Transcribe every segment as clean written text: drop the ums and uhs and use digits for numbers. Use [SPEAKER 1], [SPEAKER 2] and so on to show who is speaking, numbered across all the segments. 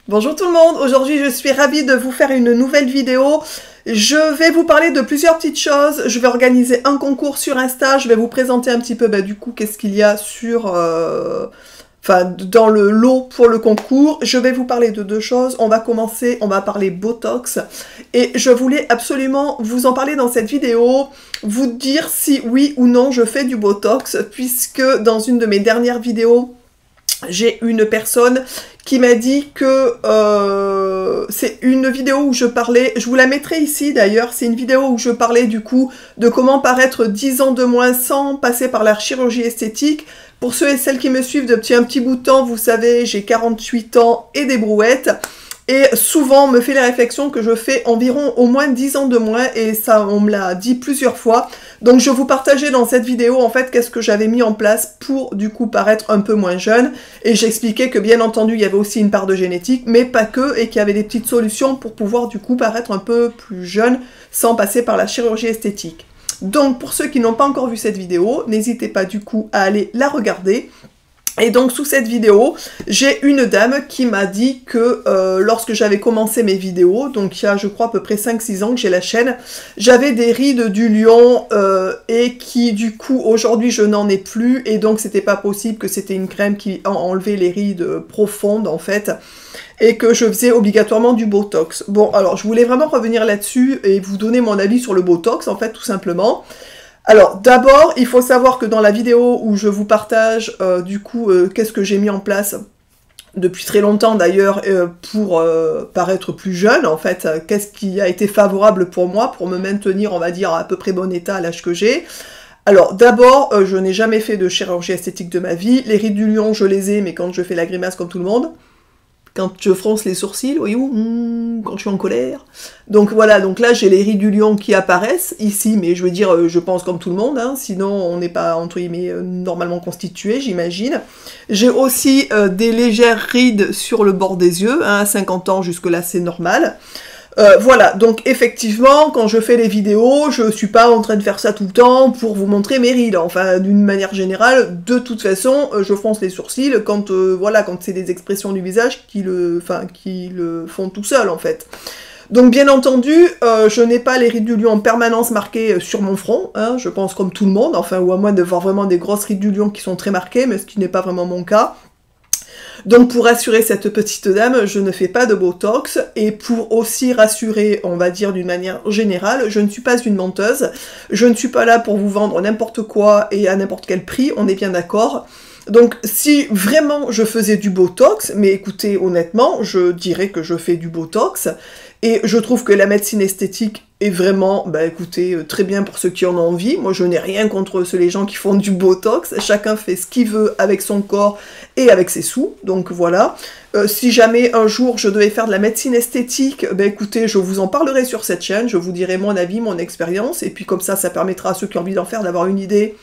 [SPEAKER 1] Bonjour tout le monde, aujourd'hui je suis ravie de vous faire une nouvelle vidéo. Je vais vous parler de plusieurs petites choses, je vais organiser un concours sur Insta, je vais vous présenter un petit peu du coup qu'est-ce qu'il y a sur... dans le lot pour le concours. Je vais vous parler de deux choses. On va commencer, on va parler Botox. Et je voulais absolument vous en parler dans cette vidéo, vous dire si oui ou non je fais du Botox, puisque dans une de mes dernières vidéos, j'ai une personne qui m'a dit que c'est une vidéo où je parlais, je vous la mettrai ici d'ailleurs, c'est une vidéo où je parlais du coup de comment paraître 10 ans de moins sans passer par la chirurgie esthétique. Pour ceux et celles qui me suivent depuis un petit bout de temps, vous savez, j'ai 48 ans et des brouettes. Et souvent, on me fait la réflexion que je fais environ au moins 10 ans de moins, et ça, on me l'a dit plusieurs fois. Donc, je vous partageais dans cette vidéo, en fait, qu'est-ce que j'avais mis en place pour, du coup, paraître un peu moins jeune. Et j'expliquais que, bien entendu, il y avait aussi une part de génétique, mais pas que, et qu'il y avait des petites solutions pour pouvoir, du coup, paraître un peu plus jeune sans passer par la chirurgie esthétique. Donc, pour ceux qui n'ont pas encore vu cette vidéo, n'hésitez pas, du coup, à aller la regarder. Et donc sous cette vidéo, j'ai une dame qui m'a dit que lorsque j'avais commencé mes vidéos, donc il y a je crois à peu près 5-6 ans que j'ai la chaîne, j'avais des rides du lion et qui du coup aujourd'hui je n'en ai plus, et donc c'était pas possible, que c'était une crème qui enlevait les rides profondes en fait, et que je faisais obligatoirement du Botox. Bon alors je voulais vraiment revenir là-dessus et vous donner mon avis sur le Botox en fait tout simplement. Alors, d'abord, il faut savoir que dans la vidéo où je vous partage, qu'est-ce que j'ai mis en place depuis très longtemps d'ailleurs, pour paraître plus jeune, en fait, qu'est-ce qui a été favorable pour moi, pour me maintenir, on va dire, à peu près bon état à l'âge que j'ai. Alors, d'abord, je n'ai jamais fait de chirurgie esthétique de ma vie. Les rides du lion, je les ai, mais quand je fais la grimace comme tout le monde. Quand je fronce les sourcils, voyez-vous, quand je suis en colère. Donc voilà, donc là j'ai les rides du lion qui apparaissent ici, mais je veux dire, je pense comme tout le monde, hein, sinon on n'est pas, entre guillemets, normalement constitué, j'imagine. J'ai aussi des légères rides sur le bord des yeux, hein, à 50 ans, jusque-là c'est normal. Voilà, donc effectivement, quand je fais les vidéos, je suis pas en train de faire ça tout le temps pour vous montrer mes rides. Enfin, d'une manière générale, de toute façon, je fronce les sourcils quand, voilà, quand c'est des expressions du visage qui le font tout seul, en fait. Donc bien entendu, je n'ai pas les rides du lion en permanence marquées sur mon front, hein, je pense comme tout le monde, enfin, ou à moins de voir vraiment des grosses rides du lion qui sont très marquées, mais ce qui n'est pas vraiment mon cas. Donc pour rassurer cette petite dame, je ne fais pas de Botox, et pour aussi rassurer, on va dire d'une manière générale, je ne suis pas une menteuse, je ne suis pas là pour vous vendre n'importe quoi et à n'importe quel prix, on est bien d'accord. Donc si vraiment je faisais du Botox, mais écoutez honnêtement, je dirais que je fais du Botox, et je trouve que la médecine esthétique est vraiment, écoutez, très bien pour ceux qui en ont envie. Moi je n'ai rien contre les gens qui font du Botox, chacun fait ce qu'il veut avec son corps et avec ses sous, donc voilà. Si jamais un jour je devais faire de la médecine esthétique, écoutez, je vous en parlerai sur cette chaîne, je vous dirai mon avis, mon expérience, et puis comme ça permettra à ceux qui ont envie d'en faire d'avoir une idée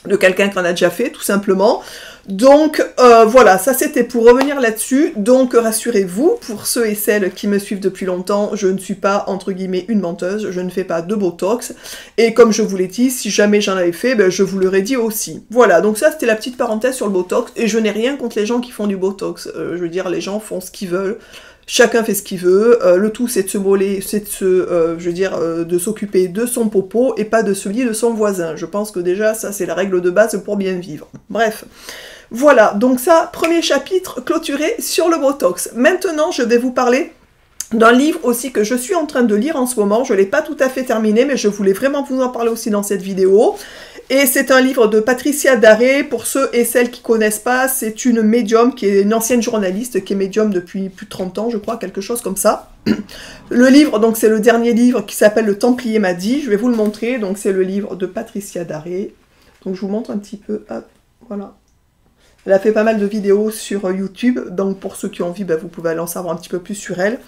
[SPEAKER 1] de quelqu'un qui en a déjà fait, tout simplement. Donc, voilà, ça c'était pour revenir là-dessus. Donc, rassurez-vous, pour ceux et celles qui me suivent depuis longtemps, je ne suis pas, entre guillemets, une menteuse, je ne fais pas de Botox. Et comme je vous l'ai dit, si jamais j'en avais fait, je vous l'aurais dit aussi. Voilà, donc ça c'était la petite parenthèse sur le Botox, et je n'ai rien contre les gens qui font du Botox. Je veux dire, les gens font ce qu'ils veulent. Chacun fait ce qu'il veut, le tout c'est de se moller, c'est de se, de s'occuper de son popo et pas de celui de son voisin. Je pense que déjà ça c'est la règle de base pour bien vivre. Bref, voilà, donc ça, premier chapitre clôturé sur le Botox. Maintenant je vais vous parler d'un livre aussi que je suis en train de lire en ce moment, je ne l'ai pas tout à fait terminé, mais je voulais vraiment vous en parler aussi dans cette vidéo. Et c'est un livre de Patricia Daré, pour ceux et celles qui ne connaissent pas, c'est une médium, qui est une ancienne journaliste, qui est médium depuis plus de 30 ans, je crois, quelque chose comme ça. Le livre, donc c'est le dernier livre qui s'appelle Le Templier m'a dit, je vais vous le montrer, donc c'est le livre de Patricia Daré. Donc je vous montre un petit peu, hop, voilà. Elle a fait pas mal de vidéos sur YouTube, donc pour ceux qui ont envie, vous pouvez aller en savoir un petit peu plus sur elle.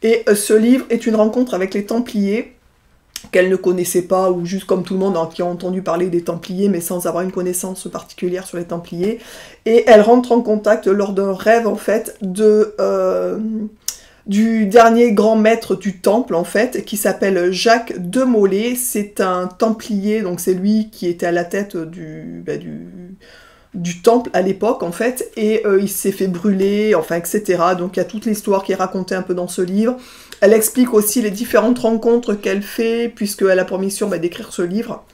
[SPEAKER 1] Et ce livre est une rencontre avec les Templiers, qu'elle ne connaissait pas, ou juste comme tout le monde, qui a entendu parler des Templiers, mais sans avoir une connaissance particulière sur les Templiers. Et elle rentre en contact lors d'un rêve, en fait, du dernier grand maître du temple, en fait, qui s'appelle Jacques de Molay. C'est un Templier, donc c'est lui qui était à la tête du temple à l'époque en fait, et il s'est fait brûler, enfin etc. Donc il y a toute l'histoire qui est racontée un peu dans ce livre. Elle explique aussi les différentes rencontres qu'elle fait, puisqu'elle a pour mission d'écrire ce livre.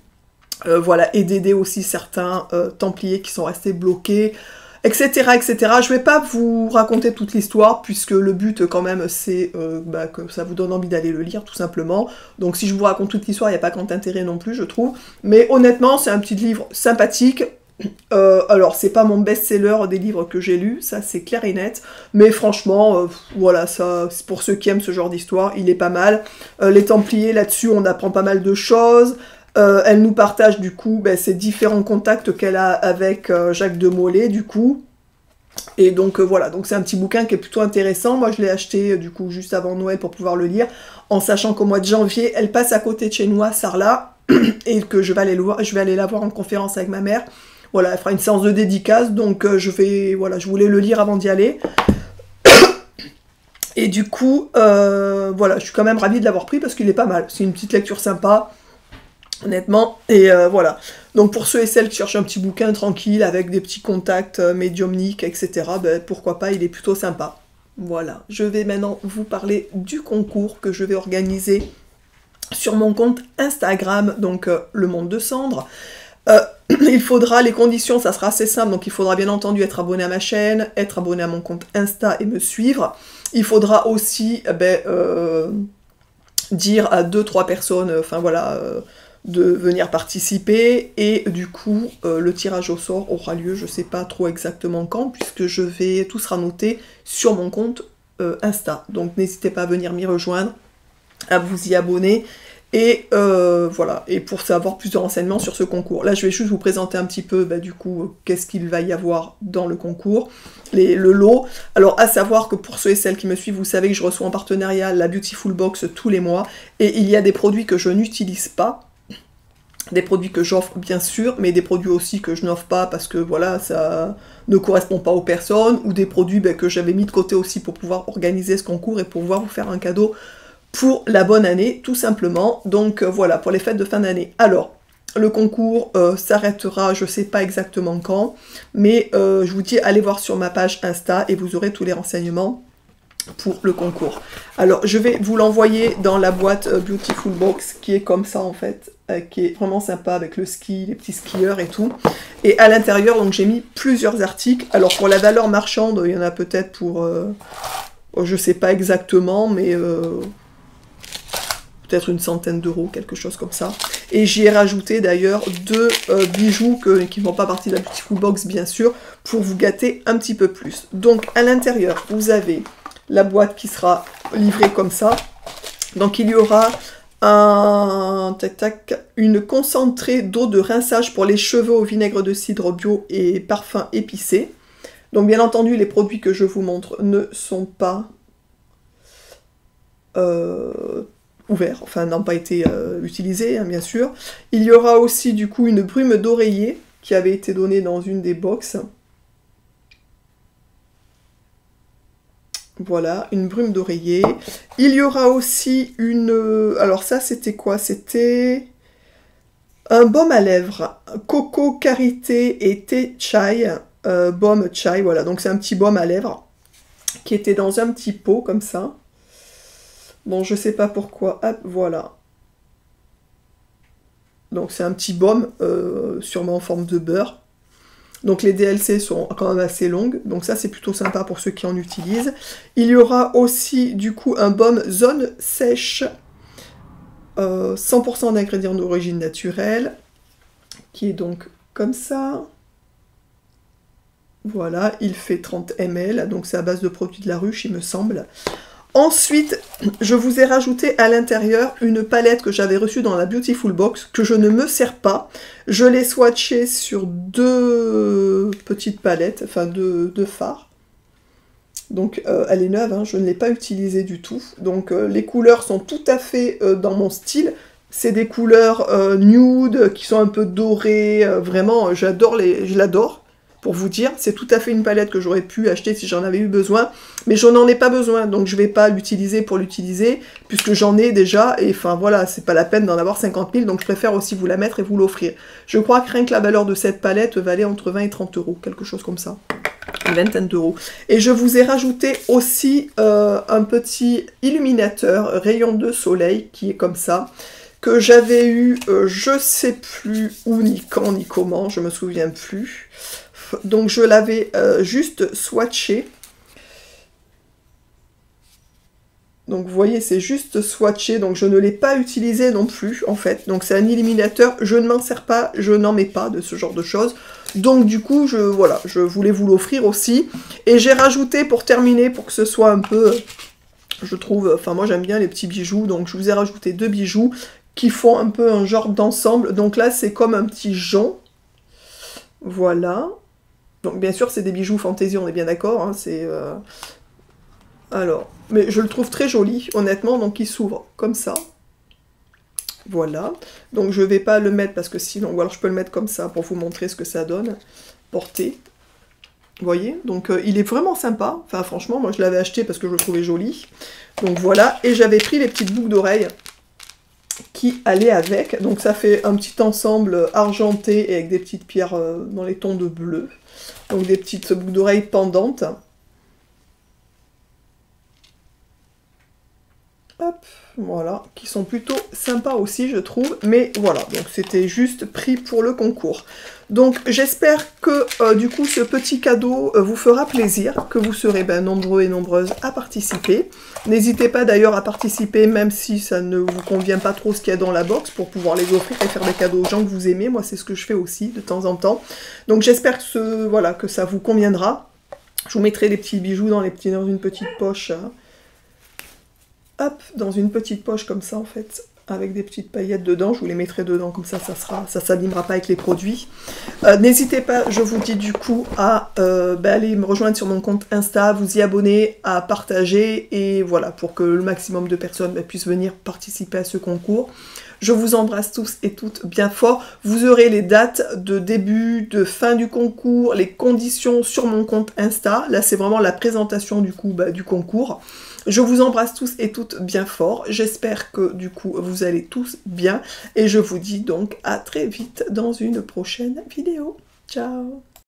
[SPEAKER 1] Voilà, et d'aider aussi certains templiers qui sont restés bloqués, etc., etc. Je vais pas vous raconter toute l'histoire, puisque le but quand même c'est que ça vous donne envie d'aller le lire, tout simplement. Donc si je vous raconte toute l'histoire, il n'y a pas grand intérêt non plus, je trouve. Mais honnêtement, c'est un petit livre sympathique. Alors c'est pas mon best-seller des livres que j'ai lus, ça c'est clair et net, mais franchement, voilà, ça, pour ceux qui aiment ce genre d'histoire, il est pas mal. Les Templiers, là-dessus, on apprend pas mal de choses. Elle nous partage du coup ces différents contacts qu'elle a avec Jacques de Molay, du coup. Et donc voilà, donc c'est un petit bouquin qui est plutôt intéressant. Moi je l'ai acheté du coup juste avant Noël pour pouvoir le lire, en sachant qu'au mois de janvier, elle passe à côté de chez nous à Sarlat, et que je vais aller la voir en conférence avec ma mère. Voilà, elle fera une séance de dédicace, donc je voulais le lire avant d'y aller. Et du coup, voilà, je suis quand même ravie de l'avoir pris parce qu'il est pas mal. C'est une petite lecture sympa, honnêtement. Et voilà. Donc pour ceux et celles qui cherchent un petit bouquin tranquille avec des petits contacts médiumniques, etc., pourquoi pas, il est plutôt sympa. Voilà. Je vais maintenant vous parler du concours que je vais organiser sur mon compte Instagram, donc Le Monde de Cendre. Il faudra, les conditions, ça sera assez simple, donc il faudra bien entendu être abonné à ma chaîne, être abonné à mon compte Insta et me suivre. Il faudra aussi dire à 2-3 personnes, de venir participer, et du coup, le tirage au sort aura lieu, je sais pas trop exactement quand, puisque tout sera noté sur mon compte Insta. Donc n'hésitez pas à venir m'y rejoindre, à vous y abonner. Et voilà, et pour savoir plus de renseignements sur ce concours. Là, je vais juste vous présenter un petit peu, du coup, qu'est-ce qu'il va y avoir dans le concours, le lot. Alors, à savoir que pour ceux et celles qui me suivent, vous savez que je reçois en partenariat la Beautiful Box tous les mois, et il y a des produits que je n'utilise pas, des produits que j'offre, bien sûr, mais des produits aussi que je n'offre pas parce que, voilà, ça ne correspond pas aux personnes, ou des produits que j'avais mis de côté aussi pour pouvoir organiser ce concours et pour pouvoir vous faire un cadeau pour la bonne année, tout simplement. Donc voilà, pour les fêtes de fin d'année. Alors, le concours s'arrêtera, je sais pas exactement quand, mais je vous dis, allez voir sur ma page Insta et vous aurez tous les renseignements pour le concours. Alors, je vais vous l'envoyer dans la boîte Beautiful Box, qui est comme ça, en fait, qui est vraiment sympa, avec le ski, les petits skieurs et tout. Et à l'intérieur, donc, j'ai mis plusieurs articles. Alors, pour la valeur marchande, il y en a peut-être pour... je sais pas exactement, mais... peut-être une centaine d'euros, quelque chose comme ça. Et j'y ai rajouté d'ailleurs 2 bijoux qui ne font pas partie de la Beautiful Box, bien sûr, pour vous gâter un petit peu plus. Donc à l'intérieur, vous avez la boîte qui sera livrée comme ça. Donc il y aura une concentrée d'eau de rinçage pour les cheveux au vinaigre de cidre bio et parfum épicé. Donc bien entendu, les produits que je vous montre ne sont pas... ouverts, enfin n'ont pas été utilisés, hein, bien sûr. Il y aura aussi du coup une brume d'oreiller qui avait été donnée dans une des box. Voilà, une brume d'oreiller. Il y aura aussi une... alors ça c'était quoi? C'était un baume à lèvres, coco, karité et thé chai, baume chai, voilà. Donc c'est un petit baume à lèvres qui était dans un petit pot comme ça. Bon, je sais pas pourquoi. Hop, voilà. Donc c'est un petit baume, sûrement en forme de beurre. Donc les DLC sont quand même assez longues. Donc ça, c'est plutôt sympa pour ceux qui en utilisent. Il y aura aussi, du coup, un baume zone sèche. 100% d'ingrédients d'origine naturelle. Qui est donc comme ça. Voilà, il fait 30 ml. Donc c'est à base de produits de la ruche, il me semble. Ensuite, je vous ai rajouté à l'intérieur une palette que j'avais reçue dans la Beautiful Box, que je ne me sers pas. Je l'ai swatchée sur 2 petites palettes, enfin 2 fards. Donc elle est neuve, hein, je ne l'ai pas utilisée du tout. Donc les couleurs sont tout à fait dans mon style. C'est des couleurs nude, qui sont un peu dorées, vraiment, je l'adore. pour vous dire. C'est tout à fait une palette que j'aurais pu acheter si j'en avais eu besoin, mais je n'en ai pas besoin, donc je vais pas l'utiliser pour l'utiliser, puisque j'en ai déjà, et enfin voilà, c'est pas la peine d'en avoir 50 000, donc je préfère aussi vous la mettre et vous l'offrir. Je crois que rien que la valeur de cette palette valait entre 20 et 30 euros, quelque chose comme ça. Une vingtaine d'euros. Et je vous ai rajouté aussi un petit illuminateur rayon de soleil, qui est comme ça, que j'avais eu, je sais plus où, ni quand, ni comment, je me souviens plus. Donc je l'avais juste swatché. Donc vous voyez, c'est juste swatché, donc je ne l'ai pas utilisé non plus, en fait. Donc c'est un illuminateur, je ne m'en sers pas, je n'en mets pas de ce genre de choses. Donc du coup, voilà, je voulais vous l'offrir aussi. Et j'ai rajouté, pour terminer, pour que ce soit un peu, je trouve, enfin moi j'aime bien les petits bijoux, donc je vous ai rajouté 2 bijoux qui font un peu un genre d'ensemble. Donc là, c'est comme un petit jonc. Voilà. Donc bien sûr, c'est des bijoux fantaisie, on est bien d'accord, hein, c'est... Alors, mais je le trouve très joli, honnêtement, donc il s'ouvre comme ça. Voilà. Donc je vais pas le mettre parce que sinon, ou alors je peux le mettre comme ça pour vous montrer ce que ça donne. Porté. Vous voyez? Donc il est vraiment sympa. Enfin franchement, moi je l'avais acheté parce que je le trouvais joli. Donc voilà. Et j'avais pris les petites boucles d'oreilles qui allaient avec. Donc ça fait un petit ensemble argenté et avec des petites pierres dans les tons de bleu. Donc des petites boucles d'oreilles pendantes. Hop, voilà, qui sont plutôt sympas aussi, je trouve. Mais voilà, donc c'était juste pris pour le concours. Donc j'espère que du coup ce petit cadeau vous fera plaisir, que vous serez nombreux et nombreuses à participer. N'hésitez pas d'ailleurs à participer, même si ça ne vous convient pas trop ce qu'il y a dans la box, pour pouvoir les offrir et faire des cadeaux aux gens que vous aimez. Moi c'est ce que je fais aussi de temps en temps. Donc j'espère que, voilà, que ça vous conviendra. Je vous mettrai les petits bijoux dans une petite poche. Hop, dans une petite poche comme ça en fait, avec des petites paillettes dedans, je vous les mettrai dedans, comme ça, ça s'abîmera pas avec les produits. N'hésitez pas, je vous dis du coup, à aller me rejoindre sur mon compte Insta, vous y abonner, à partager, et voilà, pour que le maximum de personnes puissent venir participer à ce concours. Je vous embrasse tous et toutes bien fort. Vous aurez les dates de début, de fin du concours, les conditions sur mon compte Insta. Là, c'est vraiment la présentation du coup du concours. Je vous embrasse tous et toutes bien fort. J'espère que du coup, vous allez tous bien. Et je vous dis donc à très vite dans une prochaine vidéo. Ciao!